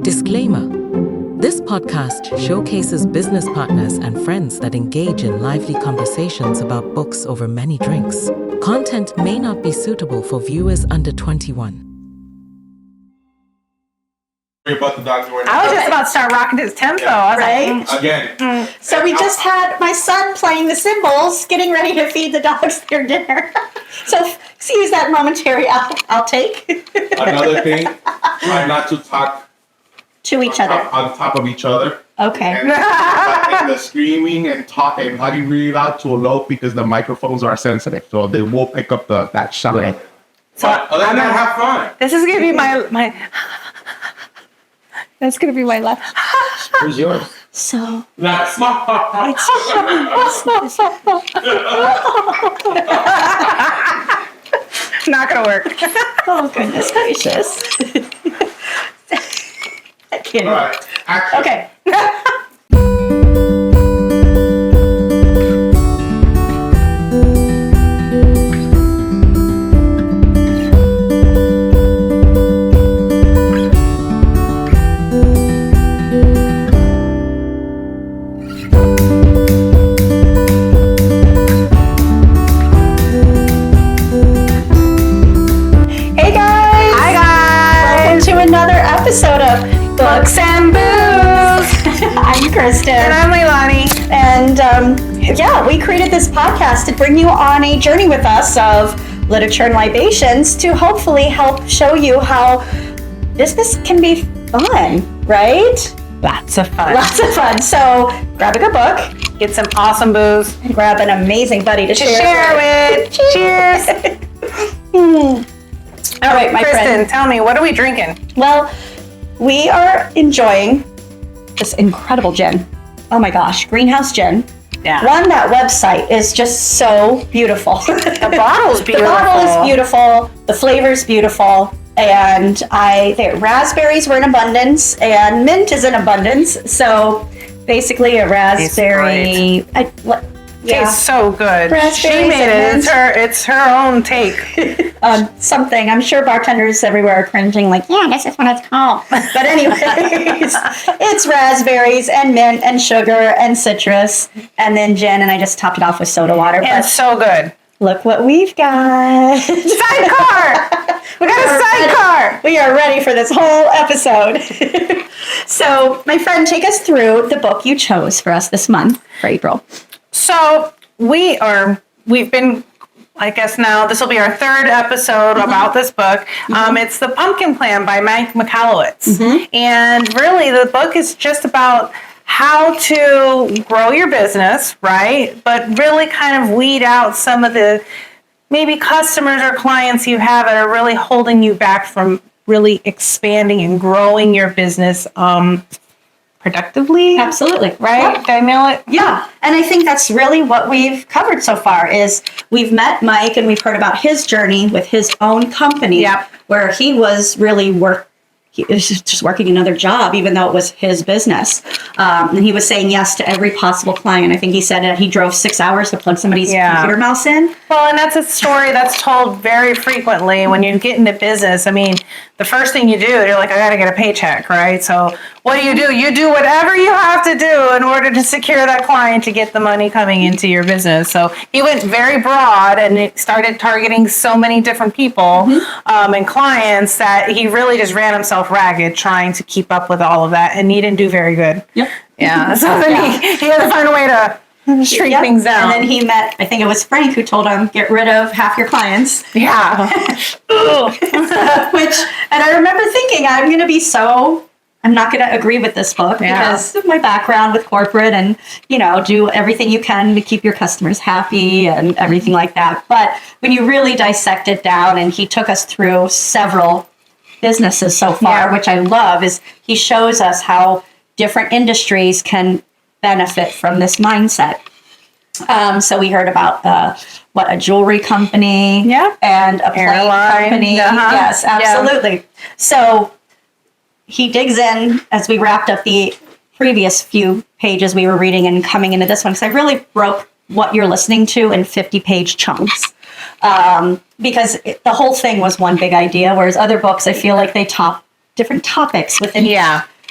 Disclaimer. This podcast showcases business partners and friends that engage in lively conversations about books over many drinks. Content may not be suitable for viewers under 21. About the dog door. I was just about to start rocking to his tempo. I was Right? Again. So we just had my son playing the cymbals, getting ready to feed the dogs their dinner. So excuse that momentary I'll take. Another thing, try not to talk To each other. on top of each other. Okay. And the screaming and talking talking really loud to a low because the microphones are sensitive, so they will pick up that shock. Right. But other than that, have fun. This is gonna be my. That's gonna be my laugh. Who's yours? So That's Not gonna work. oh goodness gracious. I can't. all right. Action. Okay. Hey guys! Hi guys. Welcome to another episode of Books and Booze. I'm Kristen. And I'm Leilani. And yeah, we created this podcast to bring you on a journey with us of literature and libations to hopefully help show you how business can be fun, right? Lots of fun. Lots of fun. So grab a good book Get some awesome booze and grab an amazing buddy to to share share with. with. Cheers. All right, my Kristen, friend. tell me, what are we drinking? Well, we are enjoying this incredible gin. Oh my gosh, Greenhouse Gin. Yeah. One, that website is just so beautiful. The bottle's beautiful. The bottle is beautiful. The flavor's beautiful. And the raspberries were in abundance and mint is in abundance. So basically a raspberry. Tastes so good. Raspberries She made and it. It's her own take. Something. I'm sure bartenders everywhere are cringing like, yeah, this is what it's called. But anyways, it's raspberries and mint and sugar and citrus and then gin. And I just topped it off with soda water. And But it's so good. look what we've got. Sidecar! We got a sidecar! We are ready for this whole episode. So, my friend, take us through the book you chose for us this month for April. So we've been, I guess now this will be our third episode about this book. It's The Pumpkin Plan by Michalowicz. And really the book is just about how to grow your business, right? But really kind of weed out some of the maybe customers or clients you have that are really holding you back from really expanding and growing your business productively. Absolutely. Right? Yeah. Did I nail it? Yeah, and I think that's really what we've covered so far is we've met Mike and we've heard about his journey with his own company Yep. where he was really he was just working another job, even though it was his business. And he was saying yes to every possible client. I think he said that he drove 6 hours to plug somebody's computer mouse in. Well, and that's a story that's told very frequently when you get into business. I mean, the first thing you do, you're like, I got to get a paycheck, right? So what do? You do whatever you have to do in order to secure that client to get the money coming into your business. So he went very broad and it started targeting so many different people and clients that he really just ran himself ragged trying to keep up with all of that. And he didn't do very good. Yep. Yeah. So then he had to find a way to shrink things down. And then he met, I think it was Frank who told him, get rid of half your clients. Yeah. And I remember thinking, I'm not going to agree with this book because of my background with corporate and, do everything you can to keep your customers happy and everything like that. But when you really dissect it down, and he took us through several businesses so far, which I love, is he shows us how different industries can benefit from this mindset. So we heard about a jewelry company and a plane company. Yes, absolutely. Yeah. So he digs in as we wrapped up the previous few pages we were reading and coming into this one, because I really broke what you're listening to in 50-page chunks. Because the whole thing was one big idea, whereas other books, I feel like they top different topics within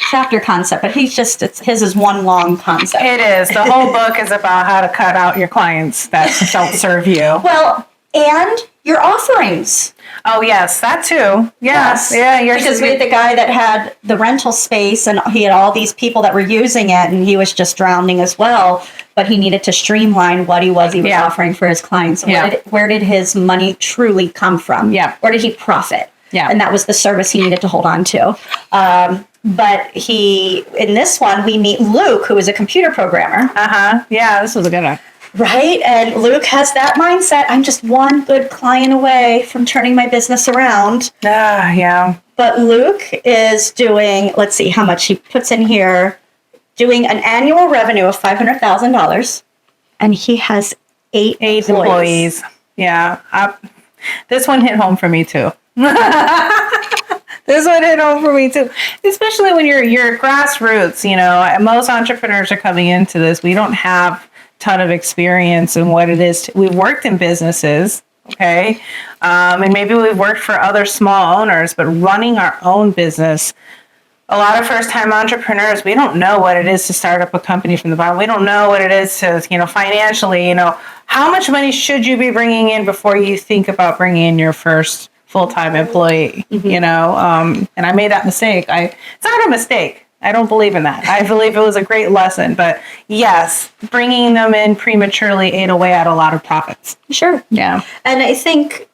chapter concept, but his is one long concept. It is. The whole book is about how to cut out your clients that don't serve you. Well, and your offerings. Oh, yes, that too. Yes. Yeah, because we had the guy that had the rental space and he had all these people that were using it and he was just drowning as well. But he needed to streamline what he was offering for his clients. Where did his money truly come from? Yeah. Where did he profit? Yeah. And that was the service he needed to hold on to. But in this one, we meet Luke, who is a computer programmer. Yeah, this was a good one. Right? And Luke has that mindset. I'm just one good client away from turning my business around. Yeah. But Luke is doing, let's see how much he puts in here, doing an annual revenue of $500,000. And he has eight employees. Yeah. This one hit home for me too. This one hit home for me too, especially when you're grassroots. Most entrepreneurs are coming into this. We don't have a ton of experience in what it is. We've worked in businesses, okay, and maybe we've worked for other small owners, but running our own business. A lot of first-time entrepreneurs, we don't know what it is to start up a company from the bottom. We don't know what it is to, financially, how much money should you be bringing in before you think about bringing in your first full-time employee, and I made that mistake. It's not a mistake. I don't believe in that. I believe it was a great lesson, but yes, bringing them in prematurely ate away at a lot of profits. Sure. Yeah. And I think,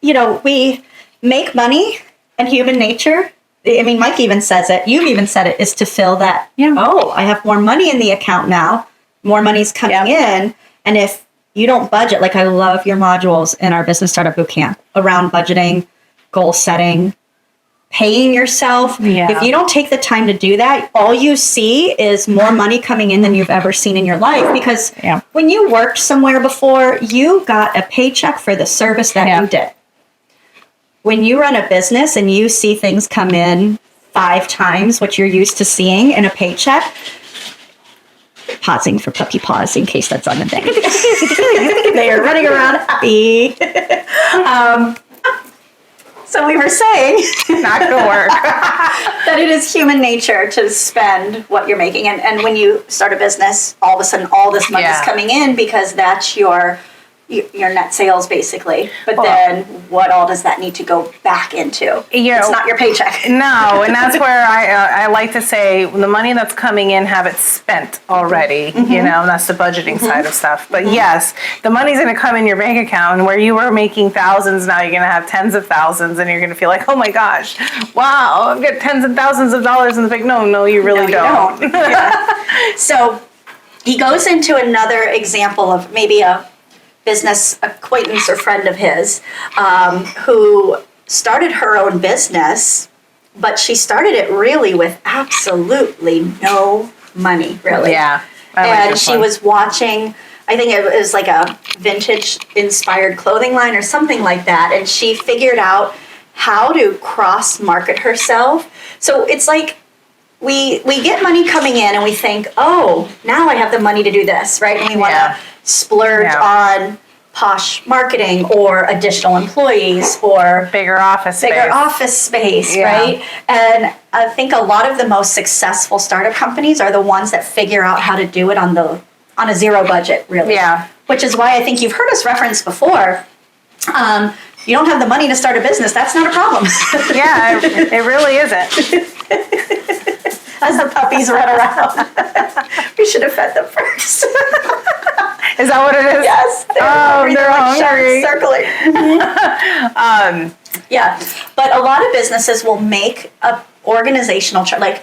we make money and human nature. I mean, Mike even says it. You've even said it, is to fill that. Yeah. Oh, I have more money in the account now. More money's coming in. And if you don't budget, like I love your modules in our Business Startup Bootcamp around budgeting, goal setting, paying yourself. Yeah. If you don't take the time to do that, all you see is more money coming in than you've ever seen in your life. Because when you worked somewhere before, you got a paycheck for the service that you did. When you run a business and you see things come in 5 times what you're used to seeing in a paycheck, pausing for puppy paws in case that's on the thing. They are running around happy. So we were saying, not going to work, that it is human nature to spend what you're making. And when you start a business, all of a sudden all this money is coming in because that's your net sales basically. But then what all does that need to go back into? It's not your paycheck. No, and that's where I like to say the money that's coming in, have it spent already, that's the budgeting side of stuff. But yes, the money's going to come in your bank account, and where you were making thousands, now you're going to have tens of thousands, and you're going to feel like, oh my gosh, wow, I've got tens of thousands of dollars in the bank. No, you really don't. So he goes into another example of maybe a business acquaintance or friend of his who started her own business, but she started it really with absolutely no money, really. Yeah. And she was watching, I think it was like a vintage inspired clothing line or something like that. And she figured out how to cross market herself. So it's like we get money coming in and we think, oh, now I have the money to do this, right? And we want to splurge on posh marketing or additional employees or bigger office space, right? And I think a lot of the most successful startup companies are the ones that figure out how to do it on a zero budget, really. Yeah. Which is why I think you've heard us reference before. You don't have the money to start a business, that's not a problem. Yeah, it really isn't. As the puppies run around. We should have fed them first. Is that what it is? Yes. They're hungry. Circling. Yeah. But a lot of businesses will make a organizational chart. Like,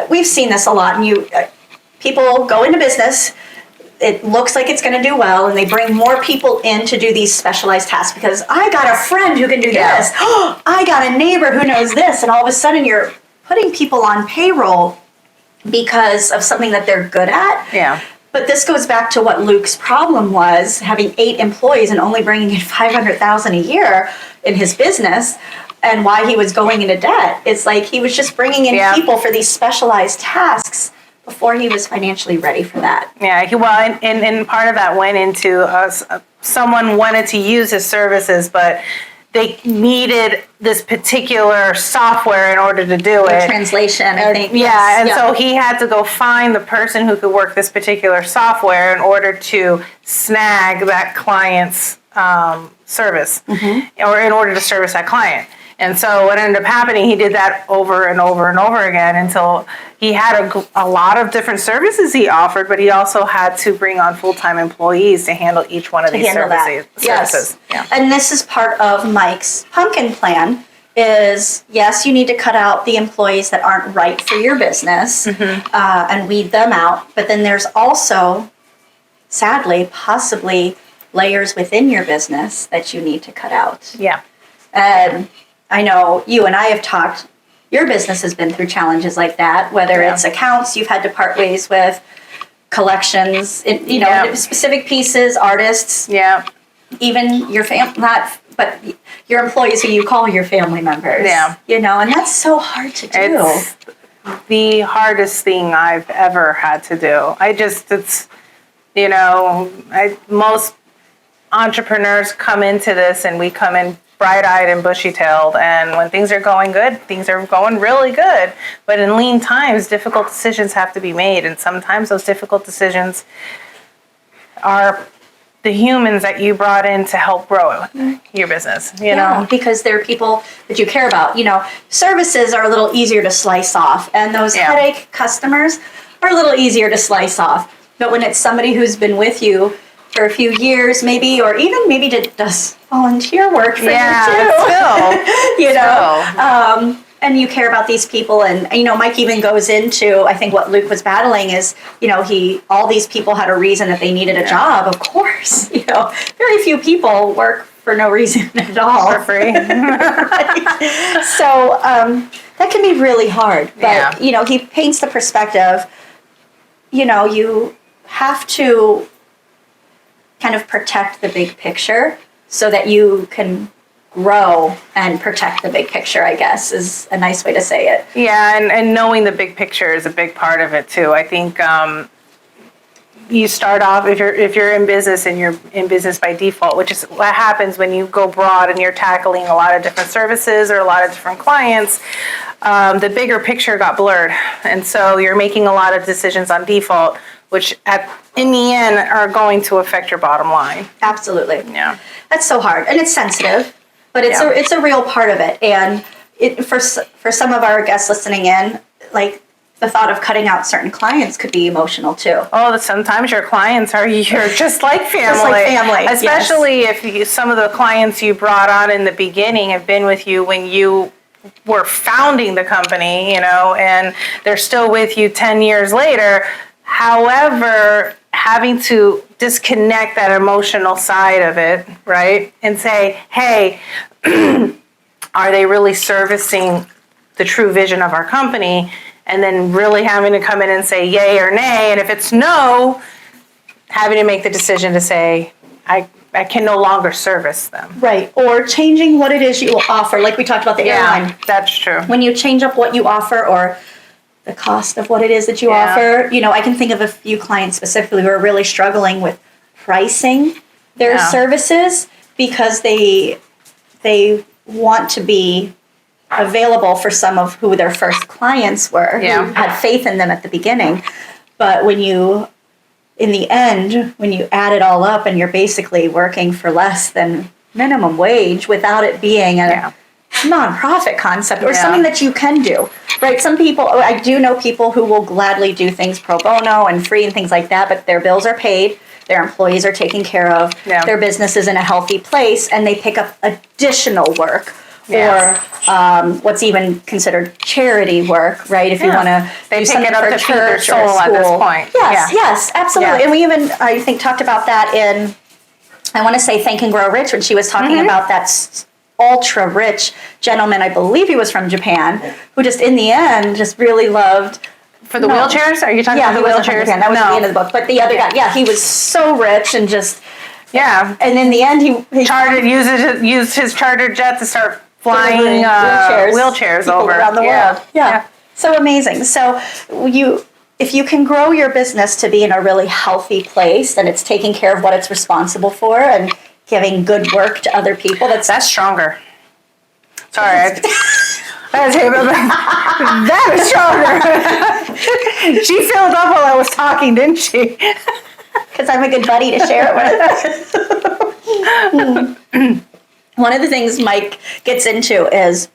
we've seen this a lot. And people go into business, it looks like it's going to do well, and they bring more people in to do these specialized tasks because I got a friend who can do this. Oh, I got a neighbor who knows this. And all of a sudden you're putting people on payroll because of something that they're good at. Yeah. But this goes back to what Luke's problem was, having 8 employees and only bringing in $500,000 a year in his business, and why he was going into debt. It's like he was just bringing in people for these specialized tasks before he was financially ready for that. Yeah, and part of that went into someone wanted to use his services, but they needed this particular software in order to do it. Translation, I think. Yeah, and so he had to go find the person who could work this particular software in order to snag that client's service, or in order to service that client. And so what ended up happening, he did that over and over and over again until he had a lot of different services he offered, but he also had to bring on full-time employees to handle each one of these services. Yes. Yeah. And this is part of Mike's pumpkin plan is, yes, you need to cut out the employees that aren't right for your business and weed them out. But then there's also, sadly, possibly layers within your business that you need to cut out. Yeah. And I know you and I have talked, your business has been through challenges like that, whether it's accounts you've had to part ways with, collections, specific pieces, artists, even your but your employees who you call your family members. Yeah. And that's so hard to do. It's the hardest thing I've ever had to do. Most entrepreneurs come into this and we come in bright-eyed and bushy-tailed, and when things are going good, things are going really good. But in lean times, difficult decisions have to be made, and sometimes those difficult decisions are the humans that you brought in to help grow your business, you know? Because they're people that you care about. Services are a little easier to slice off, and those headache customers are a little easier to slice off. But when it's somebody who's been with you for a few years, maybe, or even maybe does volunteer work for you too. And you care about these people, and Mike even goes into, I think what Luke was battling is, all these people had a reason that they needed a job. Of course, very few people work for no reason at all. For free. So that can be really hard. But he paints the perspective. You have to kind of protect the big picture so that you can grow and protect the big picture, I guess, is a nice way to say it. Yeah, and knowing the big picture is a big part of it too. I think you start off, if you're in business and you're in business by default, which is what happens when you go broad and you're tackling a lot of different services or a lot of different clients, the bigger picture got blurred. And so you're making a lot of decisions on default, which in the end are going to affect your bottom line. Absolutely. Yeah. That's so hard. And it's sensitive, but it's a real part of it. And for some of our guests listening in, like the thought of cutting out certain clients could be emotional too. Oh, sometimes your clients you're just like family. Just like family. Especially if some of the clients you brought on in the beginning have been with you when you were founding the company, and they're still with you 10 years later. However, having to disconnect that emotional side of it, right? And say, hey, are they really servicing the true vision of our company? And then really having to come in and say yay or nay. And if it's no, having to make the decision to say, I can no longer service them. Right. Or changing what it is you offer. Like we talked about the airline. That's true. When you change up what you offer or the cost of what it is that you offer. I can think of a few clients specifically who are really struggling with pricing their services because they want to be available for some of who their first clients were, who had faith in them at the beginning. But in the end, when you add it all up and you're basically working for less than minimum wage without it being a nonprofit concept or something that you can do, right? Some people, I do know people who will gladly do things pro bono and free and things like that, but their bills are paid, their employees are taken care of, their business is in a healthy place, and they pick up additional work or what's even considered charity work, right? If you want to do something for church or school. At this point. Yes, absolutely. Yeah. And we even, I think, talked about that in, I want to say Think and Grow Rich, when she was talking about that ultra rich gentleman, I believe he was from Japan, who just in the end just really loved. For the wheelchairs? Are you talking about the wheelchairs? That was the end of the book. But the other guy, he was so rich and just and in the end he used his chartered jet to start flying wheelchairs over around the world. Yeah. So amazing. So if you can grow your business to be in a really healthy place and it's taking care of what it's responsible for and giving good work to other people. That's stronger. Sorry. That is stronger. She filled up while I was talking, didn't she? Because I'm a good buddy to share it with. One of the things Mike gets into is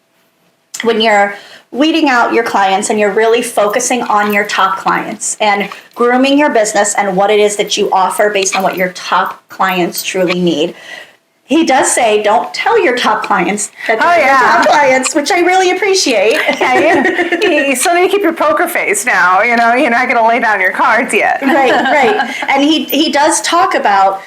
when you're weeding out your clients and you're really focusing on your top clients and grooming your business and what it is that you offer based on what your top clients truly need. He does say, don't tell your top clients that they're your top clients, which I really appreciate. You still need to keep your poker face now. You're not going to lay down your cards yet. Right. And he does talk about,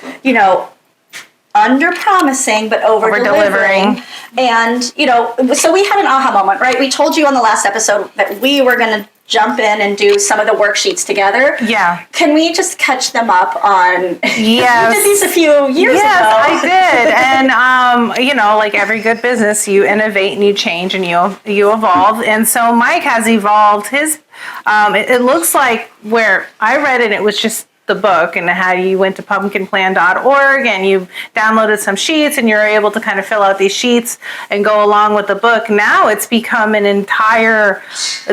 under promising but over delivering. And so we had an aha moment, right? We told you on the last episode that we were going to jump in and do some of the worksheets together. Yeah. Can we just catch them up on? Yes. We did these a few years ago. Yes, I did. And like every good business, you innovate and you change and you evolve. And so Mike has evolved his. It looks like where I read it was just the book, and how you went to pumpkinplan.org and you downloaded some sheets and you're able to kind of fill out these sheets and go along with the book. Now it's become an entire,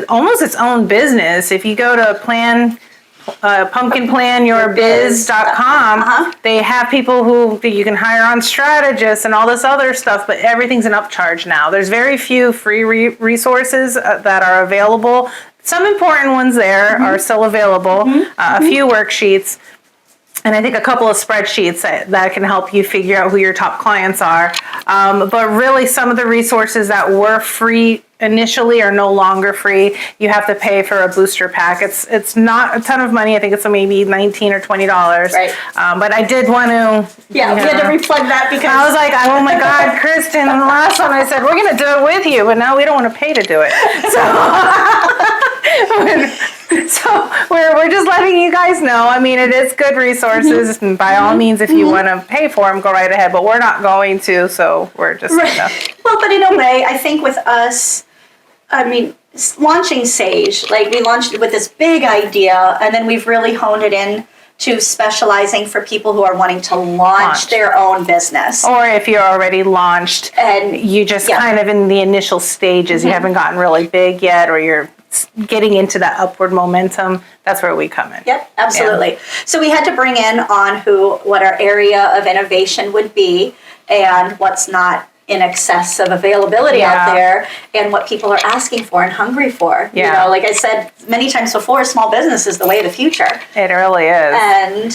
almost its own business. If you go to pumpkinplanyourbiz.com, they have people who you can hire on strategists and all this other stuff, but everything's an upcharge now. There's very few free resources that are available. Some important ones there are still available, a few worksheets, and I think a couple of spreadsheets that can help you figure out who your top clients are. But really, some of the resources that were free initially are no longer free. You have to pay for a booster pack. It's not a ton of money. I think it's maybe $19 or $20. Right. But I did want to. Yeah, we had to replug that because I was like, oh my God, Kristen. The last one I said we're going to do it with you, but now we don't want to pay to do it. So we're just letting you guys know. I mean, it is good resources, and by all means, if you want to pay for them, go right ahead. But we're not going to, so we're just Well, but in a way, I think with us, launching Saige, we launched with this big idea, and then we've really honed it in to specializing for people who are wanting to launch their own business. Or if you're already launched and you just kind of in the initial stages, you haven't gotten really big yet, or you're getting into that upward momentum, that's where we come in. Yep, absolutely. Yeah. So we had to bring in on what our area of innovation would be and what's not in excess of availability out there and what people are asking for and hungry for. Yeah. Like I said many times before, small business is the way of the future. It really is. And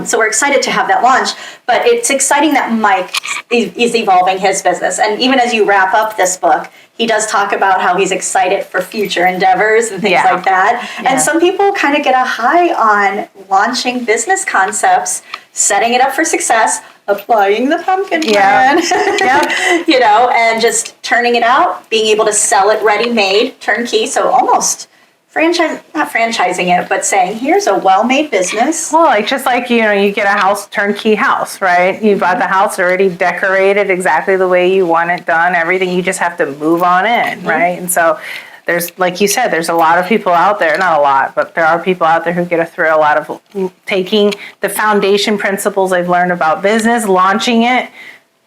so we're excited to have that launch. But it's exciting that Mike is evolving his business. And even as you wrap up this book, he does talk about how he's excited for future endeavors and things like that. Yeah. And some people kind of get a high on launching business concepts, setting it up for success, applying the pumpkin plan, and just turning it out, being able to sell it ready-made, turnkey. So almost not franchising it, but saying, here's a well-made business. Well, you get a turnkey house, right? You bought the house already decorated exactly the way you want it done, everything. You just have to move on in, right? And so there's, like you said, there's a lot of people out there, not a lot, but there are people out there who get a thrill out of taking the foundation principles they've learned about business, launching it,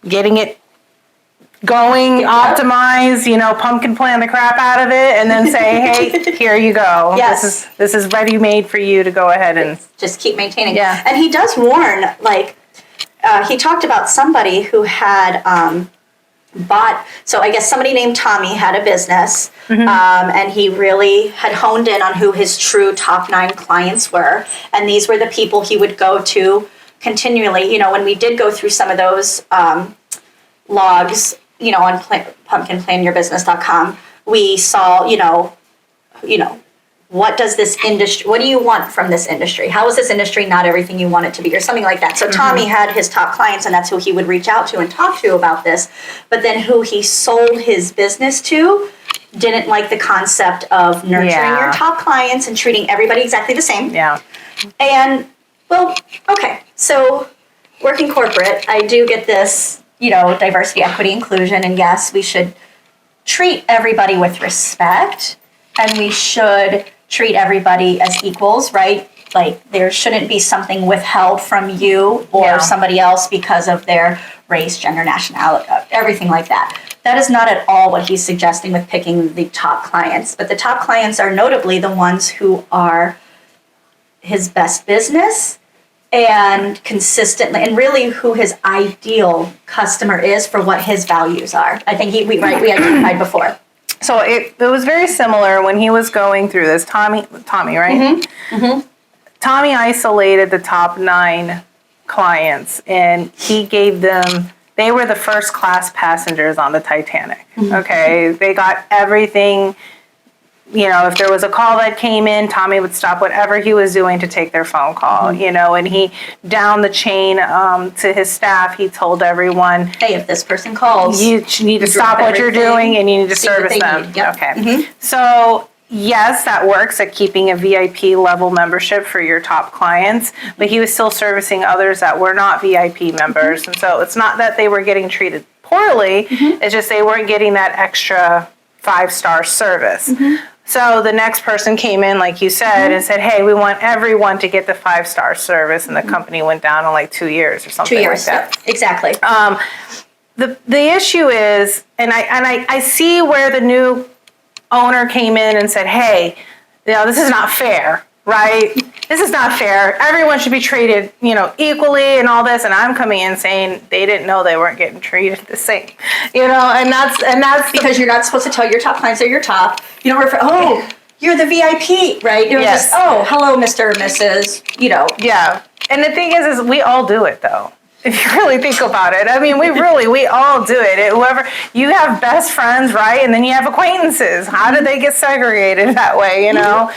getting it going, optimize, pumpkin plan the crap out of it, and then say, hey, here you go. Yes. This is ready made for you to go ahead and just keep maintaining. Yeah. And he does warn, he talked about somebody who had so I guess somebody named Tommy had a business, and he really had honed in on who his true top 9 clients were. And these were the people he would go to continually. When we did go through some of those logs, on pumpkinplanyourbusiness.com, we saw, what does this industry, what do you want from this industry? How is this industry not everything you want it to be, or something like that? So Tommy had his top clients, and that's who he would reach out to and talk to about this. But then who he sold his business to didn't like the concept of nurturing your top clients and treating everybody exactly the same. Yeah. And, so working corporate, I do get this, diversity, equity, inclusion, and yes, we should treat everybody with respect, and we should treat everybody as equals, right? like there shouldn't be something withheld from you or Yeah. somebody else because of their race, gender, nationality, everything like that. That is not at all what he's suggesting with picking the top clients. But the top clients are notably the ones who are his best business and consistently, and really who his ideal customer is for what his values are. I think we identified before. So it was very similar when he was going through this. Tommy, right? Tommy isolated the top 9 clients, and he gave them, they were the first class passengers on the Titanic. Okay, they got everything. You know, if there was a call that came in, Tommy would stop whatever he was doing to take their phone call, you know, and he, down the chain to his staff, he told everyone, Hey, if this person calls, you need to stop what you're doing and you need to see what service they them. need. Yep. Okay. So yes, that works at keeping a VIP level membership for your top clients, but he was still servicing others that were not VIP members. And so it's not that they were getting treated poorly, it's just they weren't getting that extra 5-star service. So the next person came in, like you said, and said, hey, we want everyone to get the 5-star service. And the company went down in like 2 years or something 2 years. like that. Yeah, exactly. The issue is, and I see where the new owner came in and said, hey, you know, this is not fair, right? This is not fair. Everyone should be treated, you know, equally and all this. And I'm coming in saying they didn't know they weren't getting treated the same, you know, and that's Because you're not supposed to tell your top clients are your top. You don't refer, oh, you're the VIP, right? You're Yes. just, oh, hello, Mr. or Mrs., you know. yeah. And the thing is we all do it though. If you really think about it, I mean, we all do it. Whoever, you have best friends, right? And then you have acquaintances. How did they get segregated that way, you know?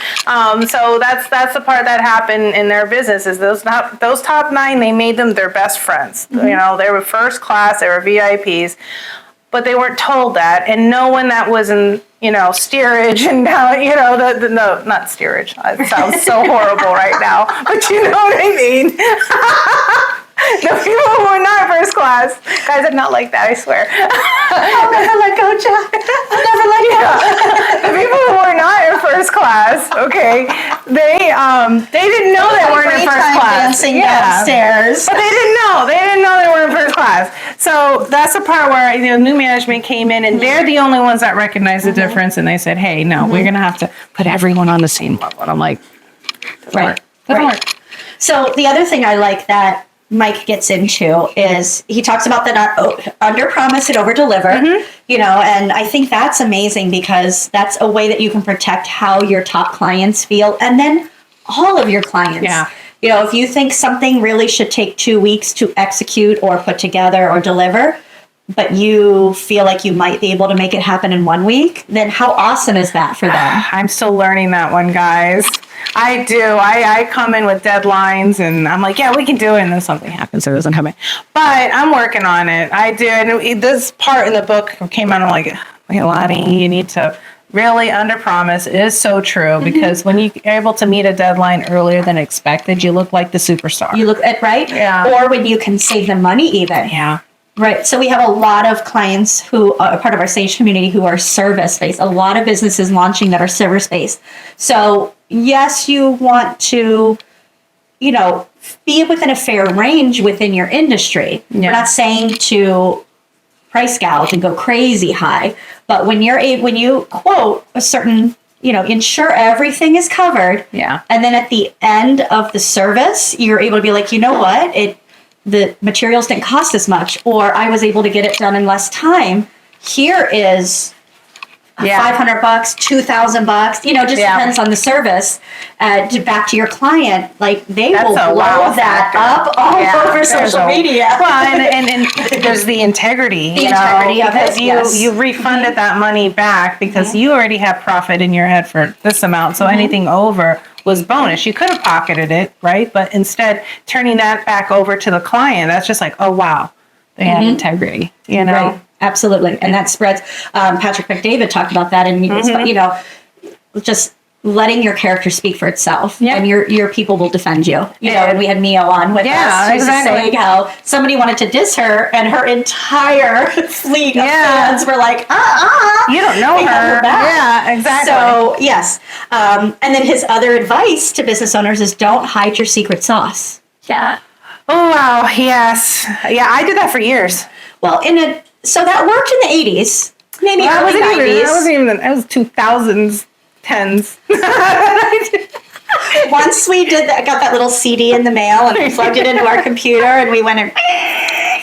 So that's the part that happened in their business is those top 9, they made them their best friends. You know, they were first class, they were VIPs, but they weren't told that. And no one that was in, you know, steerage and now, you know, no, not steerage. It sounds so horrible right now, but you know what I mean. The people who are not first class, guys, I'm not like that, I swear. I'll never let go, Jack. I'll never let go. The people who are not in first class, okay, they didn't know they weren't in first class. Dancing downstairs. But they didn't know. They didn't know they were in first class. So that's the part where, you know, new management came in and they're the only ones that recognize the difference. And they said, hey, no, we're going to have to put everyone on the same level. And I'm like, Right. doesn't work. So the other thing I like that Mike gets into is he talks about the under promise and over deliver, you know, and I think that's amazing because that's a way that you can protect how your top clients feel and then all of your clients. Yeah. You know, if you think something really should take 2 weeks to execute or put together or deliver, but you feel like you might be able to make it happen in 1 week, then how awesome is that for them? I'm still learning that one, guys. I do. I come in with deadlines and I'm like, yeah, we can do it. And then something happens, so it doesn't happen. But I'm working on it. I do. And this part in the book came out, I'm like, hey, Lottie, you need to really under promise. It is so true because when you're able to meet a deadline earlier than expected, you look like the superstar. You look at, right? Yeah. Or when you can save them money even. Yeah. Right. So we have a lot of clients who are part of our Saige community who are service-based. A lot of businesses launching that are service-based. So yes, you want to, you know, be within a fair range within your industry. Yeah. We're not saying to price gouge and go crazy high, but when you quote a certain, you know, ensure everything is covered. Yeah. And then at the end of the service, you're able to be like, you know what, the materials didn't cost as much, or I was able to get it done in less time. Here is $500, $2,000, you know, just depends on the service. Back to your client, like they will blow that up all over social media. Well, and there's the integrity, The integrity of it, because you refunded that money back because you already have profit in your head for this amount. So anything over was bonus. You could have pocketed it, right? But instead, turning that back over to the client, that's just like, oh, wow, they had integrity, you know? Right. Absolutely. And that spreads. Patrick McDavid talked about that. And, you know, just letting your character speak for itself, Yeah. and your people will defend you. You know, Yeah. and we had Mio on with us. She was exactly. saying how somebody wanted to diss her, and her entire fleet of Yeah. fans were like, You don't know They have her. your back. Yeah, exactly. So yes, and then his other advice to business owners is don't hide your secret sauce. Yeah. Oh wow, yes, yeah, I did that for years. Well, so that worked in the 80s, maybe Well, early 90s. I wasn't even. I was 2000s, 10s. Once we did that, got that little CD in the mail and we plugged it into our computer and we went and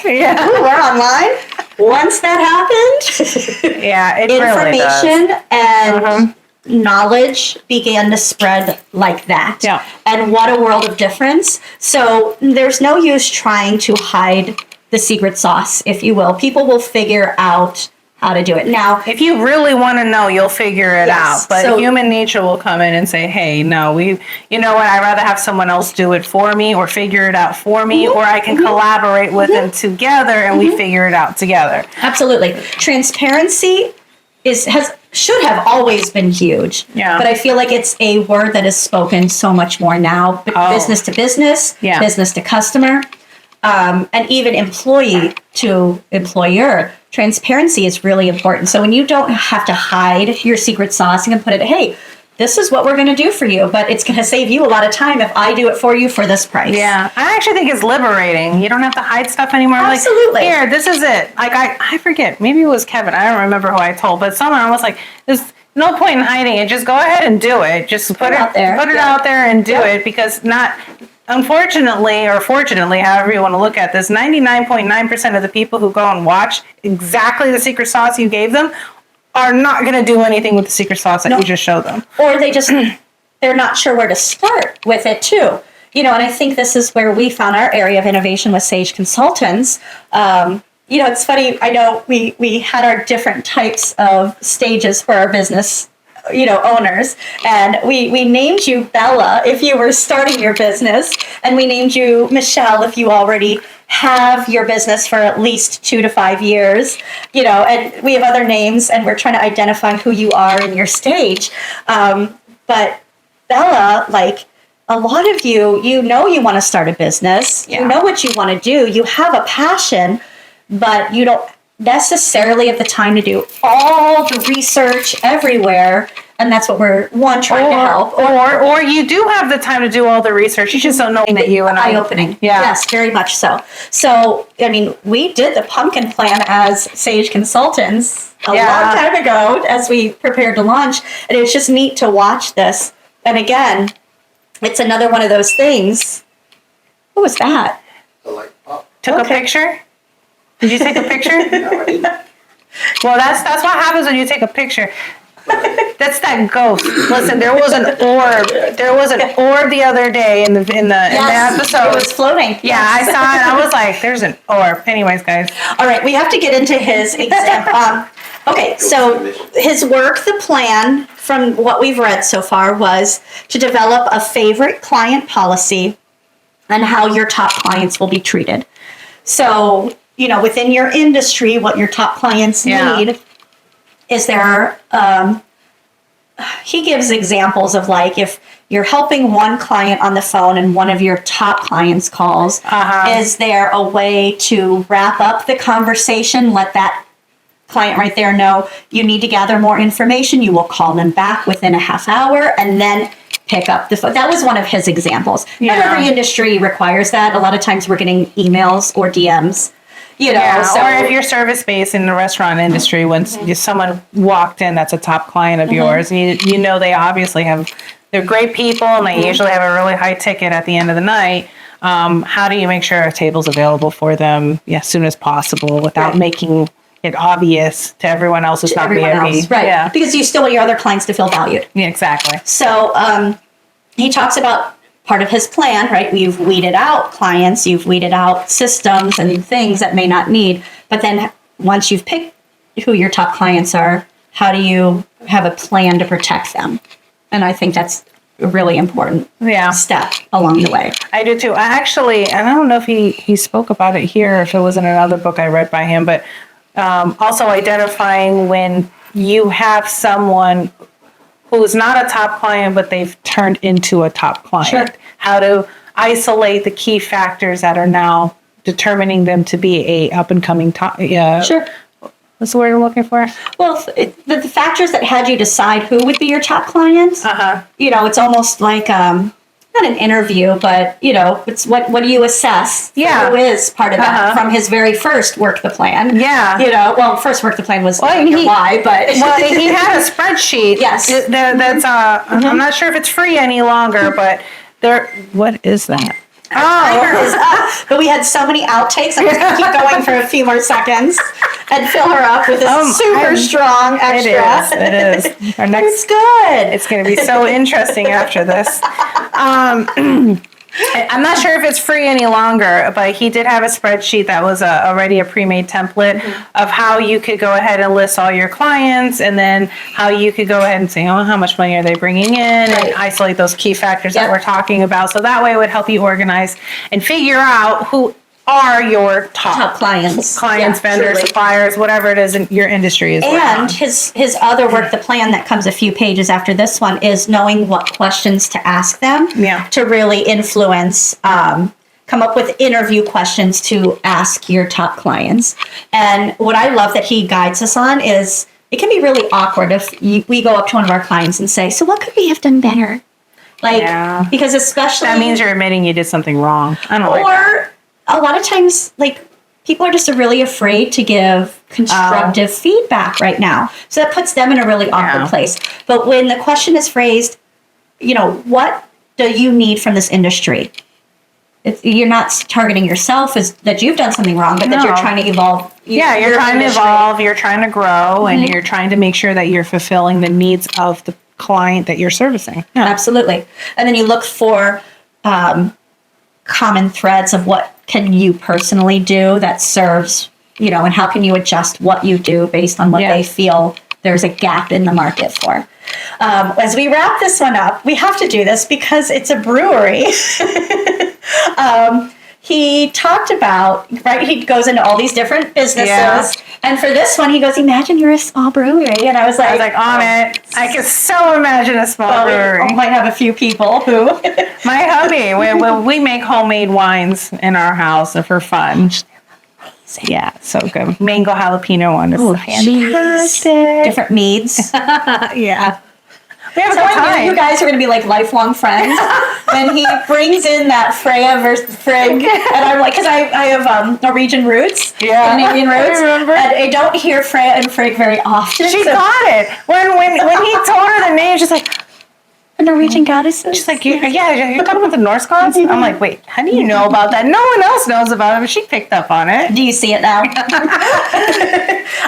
Yeah, ooh, we're online. Once that happened, yeah, it really does. information and knowledge began to spread like that. Yeah. And what a world of difference. So there's no use trying to hide the secret sauce, if you will. People will figure out how to do it. Now, If you really want to know, you'll figure it Yes, out. But so- human nature will come in and say, "Hey, no, you know what? I'd rather have someone else do it for me, or figure it out for me, or I can collaborate with them together, and we figure it out together." absolutely. Transparency should have always been huge. Yeah. But I feel like it's a word that is spoken so much more now. Business to business, Yeah. business to customer, and even employee to employer. Transparency is really important. So when you don't have to hide your secret sauce, you can put it, hey, this is what we're going to do for you, but it's going to save you a lot of time if I do it for you for this price. Yeah, I actually think it's liberating. You don't have to hide stuff anymore. Absolutely. Like, here, this is it. Like, I forget. Maybe it was Kevin. I don't remember who I told, but someone was like, there's no point in hiding it. Just go ahead and do it. Just put it out there. Put it Yeah. out there and do Yeah. it, because unfortunately, or fortunately, however you want to look at this, 99.9% of the people who go and watch exactly the secret sauce you gave them are not going to do anything with the secret sauce that you just showed them. Or they're not sure where to start with it too. You know, and I think this is where we found our area of innovation with Saige Consultants. You know, it's funny. I know we had our different types of stages for our business, you know, owners, and we named you Bella if you were starting your business, and we named you Michelle if you already have your business for at least 2 to 5 years, you know, and we have other names, and we're trying to identify who you are in your stage. But Bella, like, a lot of you know you want to start a business, Yeah. you know what you want to do, you have a passion, but you don't necessarily have the time to do all the research everywhere. And that's what we're trying to help. Or you do have the time to do all the research. You just don't know that you and I. Eye-opening. Yeah. Yes, very much so. So, I mean, we did the pumpkin plan as Saige Consultants a long time ago as we prepared to launch. And it was just neat to watch this. And again, it's another one of those things. What was that? Took a picture? Did you take a picture? Well, that's what happens when you take a picture. That's that ghost. Listen, there was an orb. There was an orb the other day in the episode. It was floating. Yeah, I saw it. I was like, "There's an orb." Anyways, guys. All right, we have to get into his example. Okay, so his work, the plan, from what we've read so far, was to develop a favorite client policy and how your top clients will be treated. So, you know, within your industry, what your top clients need is there. He gives examples of, like, if you're helping one client on the phone and one of your top clients calls, is there a way to wrap up the conversation, let that client right there know you need to gather more information, you will call them back within a half hour, and then pick up the phone. That was one of his examples. Yeah. Not every industry requires that. A lot of times we're getting emails or DMs. You know, Yeah, so, or if you're service-based in the restaurant industry, when someone walked in that's a top client of yours, you know they obviously they're great people, and they usually have a really high ticket at the end of the night. How do you make sure a table's available for them as soon as possible without making it obvious to everyone else who's not everyone VIP? else, right? Yeah. Because you still want your other clients to feel valued. Yeah, exactly. So he talks about part of his plan, right? You've weeded out clients, you've weeded out systems and things that may not need. But then once you've picked who your top clients are, how do you have a plan to protect them? And I think that's a really important step along the way. I do too. I don't know if he spoke about it here, if it was in another book I read by him, but also identifying when you have someone who's not a top client, but they've turned into a top client. Sure. How to isolate the key factors that are now determining them to be a up and coming top. Sure. What's the word I'm looking for? Well, the factors that had you decide who would be your top clients, it's almost like, not an interview, but, it's what do you assess? Yeah. Who is part of that from his very first work the plan? Yeah. First work the plan was Well, why, but. Well, he had a spreadsheet. Yes. That's, I'm not sure if it's free any longer, but what is that? Timer is up, but we had so many outtakes. I'm just going to keep going for a few more seconds and fill her up with this super strong extra. It is. Our next, it's good. It's going to be so interesting after this. I'm not sure if it's free any longer, but he did have a spreadsheet that was already a pre-made template of how you could go ahead and list all your clients, and then how you could go ahead and say, how much money are they bringing in, and isolate those key factors that we're talking about. So that way it would help you organize and figure out who are your top clients, vendors, truly. suppliers, whatever it is in your industry is. And his other work, the plan that comes a few pages after this one, is knowing what questions to ask them to really influence, come up with interview questions to ask your top clients. And what I love that he guides us on is it can be really awkward if we go up to one of our clients and say, so what could we have done better? Because especially... That means you're admitting you did something wrong. I don't like that. A lot of times, people are just really afraid to give constructive feedback right now. So that puts them in a really awkward place. But when the question is phrased, what do you need from this industry? You're not targeting yourself as that you've done something wrong, but that you're trying to evolve. You're trying to evolve, you're trying to grow, and you're trying to make sure that you're fulfilling the needs of the client that you're servicing. Yeah. Absolutely. And then you look for common threads of what can you personally do that serves, and how can you adjust what you do based on what they feel there's a gap in the market for. As we wrap this one up, we have to do this because it's a brewery. He talked about, he goes into all these different businesses. Yeah. And for this one, he goes, imagine you're a small brewery. And I was like, on it. I can so imagine a small brewery. We might have a few people who. My hubby, we make homemade wines in our house for fun. Yeah, so good. Mango jalapeno one is fantastic. Different meads. Yeah. We have a So good I knew time. you guys are going to be like lifelong friends. When he brings in that Freya versus Frigg, and I'm like, because I have Norwegian roots, Canadian roots, remember. and I don't hear Freya and Frigg very often. She got it. When he told her the name, she's like, Norwegian goddesses. She's like, you're talking about the Norse gods? I'm like, wait, how do you know about that? No one else knows about it, but she picked up on it. Do you see it now?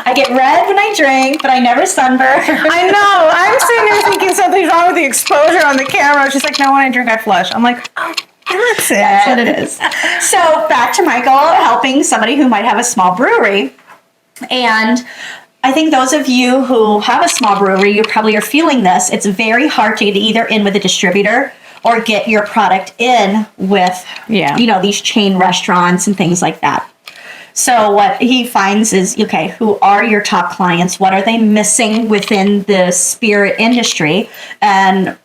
I get red when I drink, but I never sunburn. I know. I'm sitting there thinking something's wrong with the exposure on the camera. She's like, no, when I drink, I flush. I'm like, oh, that's it. That's what it is. So back to Michael helping somebody who might have a small brewery. And I think those of you who have a small brewery, you probably are feeling this. It's very hard to get either in with a distributor or get your product in with, these chain restaurants and things like that. So what he finds is, okay, who are your top clients? What are they missing within the spirit industry? And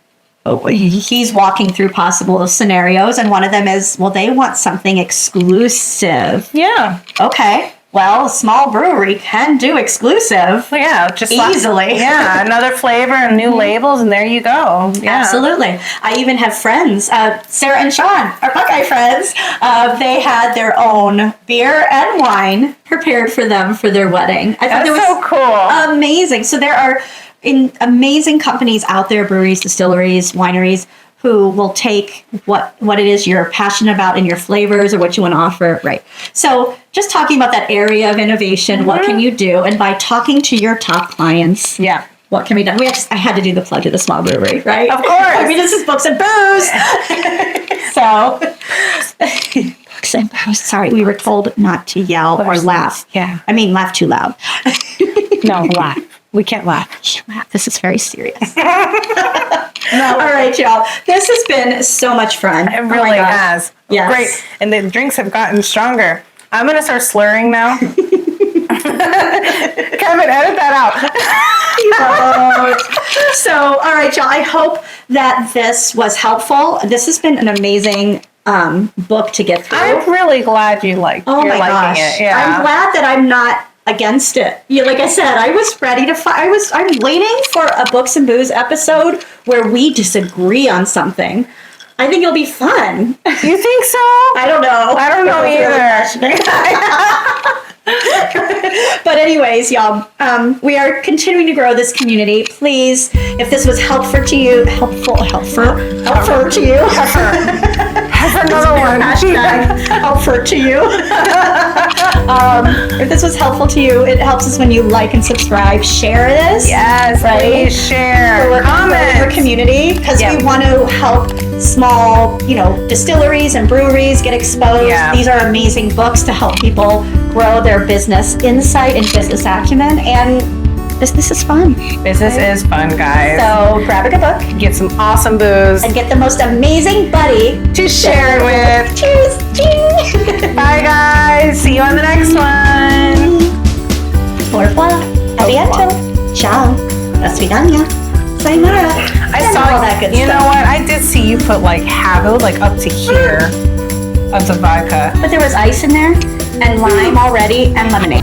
he's walking through possible scenarios. And one of them is, well, they want something exclusive. Yeah. Okay. Well, a small brewery can do exclusive. Yeah, just easily. Another flavor and new labels, and there you go. Yeah. Absolutely. I even have friends, Sarah and Sean, our Buckeye friends. They had their own beer and wine prepared for them for their wedding. I thought That's that was so cool. Amazing. So there are amazing companies out there, breweries, distilleries, wineries, who will take what it is you're passionate about in your flavors or what you want to offer. Right. So just talking about that area of innovation, what can you do? And by talking to your top clients, what can be done? I had to do the plug to the small brewery, right? Of course. I mean, this is books and booze. Books and booze. Sorry, we were told not to yell or laugh. Yeah. I mean, laugh too loud. No, laugh. We can't laugh. This is very serious. No. All right, y'all. This has been so much fun. It really has. Yes. Great. And the drinks have gotten stronger. I'm going to start slurring now. Kevin, edit that out. So, all right, y'all. I hope that this was helpful. This has been an amazing book to get through. I'm really glad you're liking it. Yeah. I'm glad that I'm not against it. Like I said, I was ready to I'm waiting for a Books and Booze episode where we disagree on something. I think it'll be fun. You think so? I don't know. I don't know either. But anyways, y'all, we are continuing to grow this community. Please, if this was helpful to you, helpful to you. That's another one. Hashtag helpful to you. If this was helpful to you, it helps us when you like and subscribe. Share this. Yes, right? please share. We're growing our community because we want to help small, distilleries and breweries get exposed. Yeah. These are amazing books to help people grow their business insight and business acumen, and business is fun. Business is fun, guys. So grab a good book, Get some awesome booze and get the most amazing buddy to share it with. Cheers! Cheers! Bye, guys. See you on the next one. Au revoir. A bientôt. Ciao. Do svidaniya. Sayonara. I saw all that good You stuff. know what? I did see you put half, it was up to here of the vodka. But there was ice in there, and lime already, and lemonade.